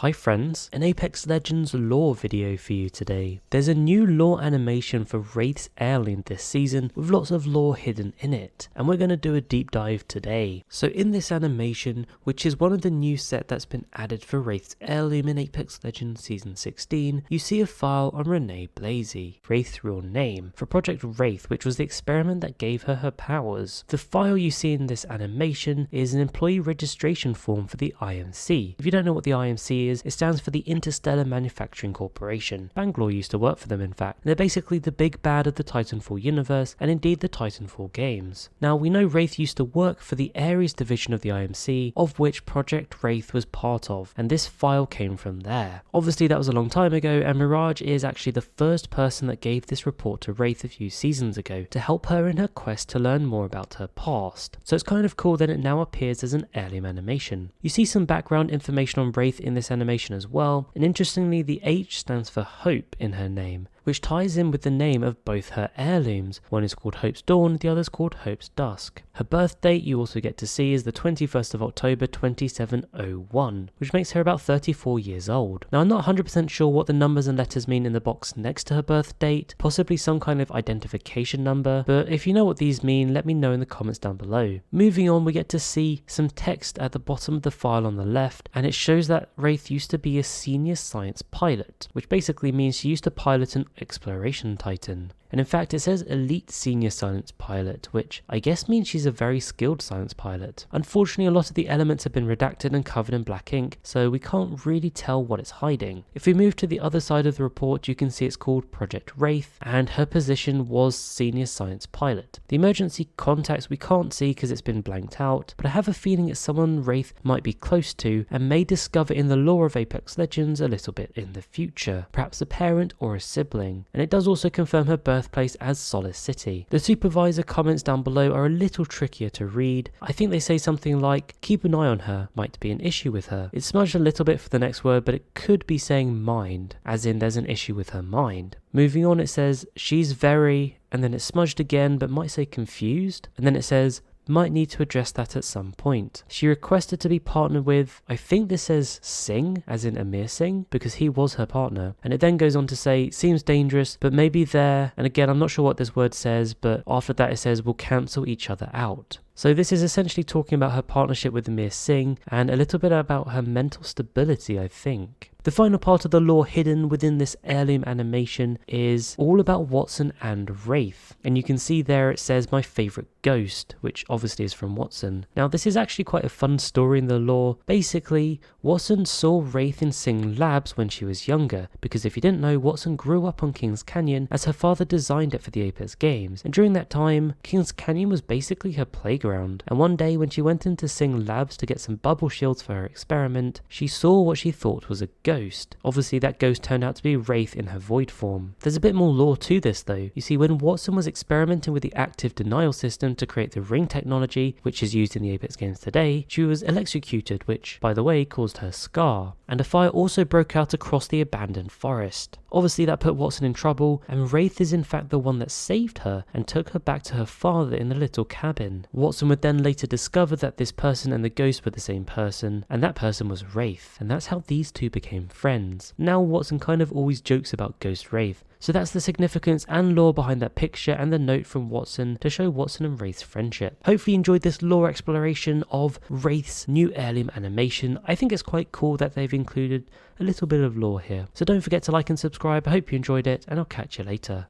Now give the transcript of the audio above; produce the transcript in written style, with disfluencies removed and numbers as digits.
Hi friends, an Apex Legends lore video for you today. There's a new lore animation for Wraiths Heirloom this season with lots of lore hidden in it, and we're going to do a deep dive today. So in this animation, which is one of the new set that's been added for Wraiths Heirloom in Apex Legends Season 16, you see a file on Renee Blazy, Wraith's real name, for Project Wraith, which was the experiment that gave her powers. The file you see in this animation is an employee registration form for the IMC. If you don't know what the IMC is, it stands for the Interstellar Manufacturing Corporation. Bangalore used to work for them in fact. They're basically the big bad of the Titanfall universe and indeed the Titanfall games. Now we know Wraith used to work for the Ares division of the IMC, of which Project Wraith was part of, and this file came from there. Obviously that was a long time ago, and Mirage is actually the first person that gave this report to Wraith a few seasons ago to help her in her quest to learn more about her past. So it's kind of cool that it now appears as an heirloom animation. You see some background information on Wraith in this animation as well, and interestingly the H stands for Hope in her name, which ties in with the name of both her heirlooms. One is called Hope's Dawn, the other is called Hope's Dusk. Her birth date you also get to see is the 21st of October 2701, which makes her about 34 years old. Now I'm not 100% sure what the numbers and letters mean in the box next to her birth date, possibly some kind of identification number, but if you know what these mean, let me know in the comments down below. Moving on, we get to see some text at the bottom of the file on the left, and it shows that Wraith used to be a senior science pilot, which basically means she used to pilot an exploration titan. And in fact it says elite senior science pilot, which I guess means she's a very skilled science pilot. Unfortunately a lot of the elements have been redacted and covered in black ink, so we can't really tell what it's hiding. If we move to the other side of the report, you can see it's called Project Wraith, and her position was senior science pilot. The emergency contacts we can't see because it's been blanked out, but I have a feeling it's someone Wraith might be close to and may discover in the lore of Apex Legends a little bit in the future, perhaps a parent or a sibling. And it does also confirm her birthplace as Solace City. The supervisor comments down below are a little trickier to read. I think they say something like, keep an eye on her, might be an issue with her. It's smudged a little bit for the next word, but it could be saying mind, as in there's an issue with her mind. Moving on, it says, she's very, and then it's smudged again, but might say confused, and then it says, might need to address that at some point. She requested to be partnered with, I think this says Singh, as in Amir Singh, because he was her partner. And it then goes on to say, seems dangerous, but maybe there, and again I'm not sure what this word says, but after that it says, we'll cancel each other out. So this is essentially talking about her partnership with Amir Singh, and a little bit about her mental stability, I think. The final part of the lore hidden within this heirloom animation is all about Watson and Wraith. And you can see there it says my favourite ghost, which obviously is from Watson. Now this is actually quite a fun story in the lore. Basically, Watson saw Wraith in Singh Labs when she was younger, because if you didn't know, Watson grew up on King's Canyon as her father designed it for the Apex games. And during that time, King's Canyon was basically her playground. And one day when she went into Singh Labs to get some bubble shields for her experiment, she saw what she thought was a ghost. Obviously that ghost turned out to be Wraith in her void form. There's a bit more lore to this though. You see, when Watson was experimenting with the active denial system to create the ring technology, which is used in the Apex games today, she was electrocuted, which by the way caused her scar. And a fire also broke out across the abandoned forest. Obviously that put Watson in trouble, and Wraith is in fact the one that saved her and took her back to her father in the little cabin. Watson would then later discover that this person and the ghost were the same person, and that person was Wraith, and that's how these two became friends. Now Watson kind of always jokes about Ghost Wraith. So that's the significance and lore behind that picture and the note from Watson to show Watson and Wraith's friendship. Hopefully you enjoyed this lore exploration of Wraith's new heirloom animation. I think it's quite cool that they've included a little bit of lore here. So don't forget to like and subscribe. I hope you enjoyed it, and I'll catch you later.